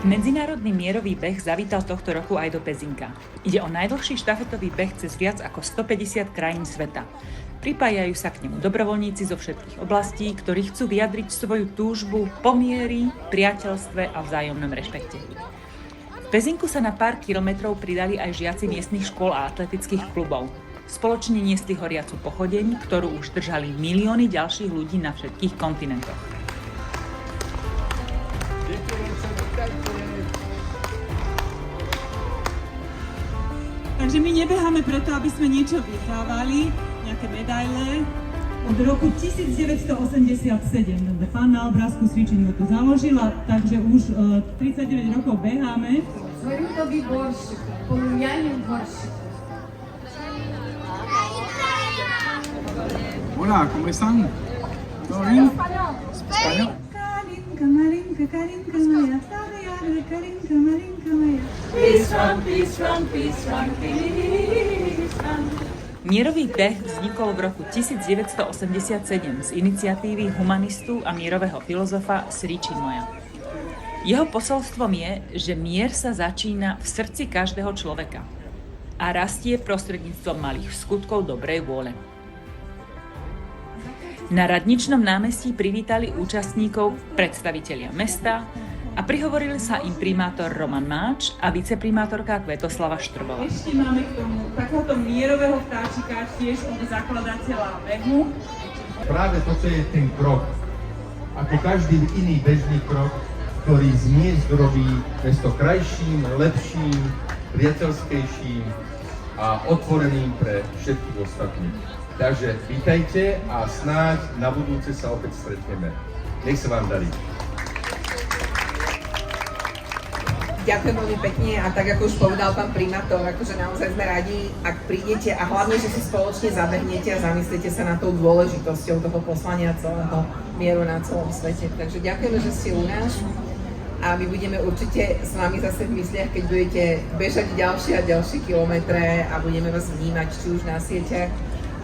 Medzinárodný mierový beh zavítal tohto roku aj do Pezinka. Ide o najdlhší štafetový beh cez viac ako 150 krajín sveta. Pripájajú sa k nemu dobrovoľníci zo všetkých oblastí, ktorí chcú vyjadriť svoju túžbu po mieri, priateľstve a vzájomnom rešpekte. V Pezinku sa na pár kilometrov pridali aj žiaci miestnych škôl a atletických klubov. Spoločne niesli horiacu pochodeň, ktorú už držali milióny ďalších ľudí na všetkých kontinentoch. Takže my nebeháme preto, aby sme niečo vyhrávali, nejaké medaile. Od roku 1987 pán na obrázku Sričin ho tu založila, takže už 39 rokov beháme. Сварю тобі борщик, полум'яні борщик. Hola, ¿cómo están? ¿Todo bien? ¿Español? Kalinka, Marinka, Kalinka moja, stawiamy, Kalinka, Marinka moja. Peace run, peace run, peace run, peace run. Mierový beh vznikol v roku 1987 z iniciatívy humanistu a mierového filozofa Sri Chinmoya. Jeho posolstvom je, že mier sa začína v srdci každého človeka a rastie prostredníctvom malých skutkov dobrej vôle. Na Radničnom námestí privítali účastníkov predstavitelia mesta a prihovorili sa im primátor Roman Máč a viceprimátorka Kvetoslava Štrbová. Ešte máme k tomu takéhoto mierového vtáčika tiež od zakladateľa behu. Práve toto je ten krok, ako každý iný bežný krok, ktorý z miest robí mesto krajším, lepším, priateľskejším a otvoreným pre všetkých ostatných. Takže vítajte a snáď na budúce sa opäť stretneme. Nech sa vám darí. Ďakujem veľmi pekne a tak ako už povedal pán primátor, akože naozaj sme radi, ak prídete a hlavne, že si spoločne zabehnete a zamyslíte sa nad tou dôležitosťou toho poslania celého mieru na celom svete. Takže ďakujeme, že ste u nás a my budeme určite s vami zase v mysliach, keď budete bežať ďalšie a ďalšie kilometre a budeme vás vnímať či už na sieťach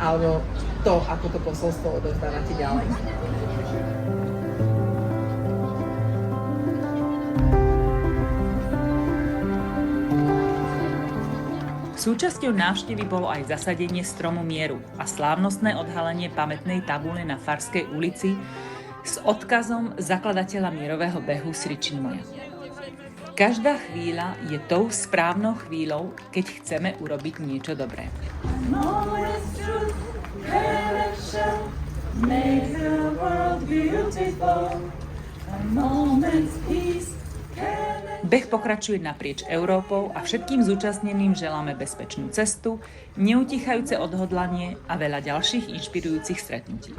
alebo to, ako to posolstvo odovzdávate ďalej. Súčasťou návštevy bolo aj zasadenie stromu mieru a slávnostné odhalenie pamätnej tabule na Farskej ulici s odkazom zakladateľa mierového behu Sri Chinmoya. Každá chvíľa je tou správnou chvíľou, keď chceme urobiť niečo dobré. Beh pokračuje naprieč Európou a všetkým zúčastneným želáme bezpečnú cestu, neutichajúce odhodlanie a veľa ďalších inšpirujúcich stretnutí.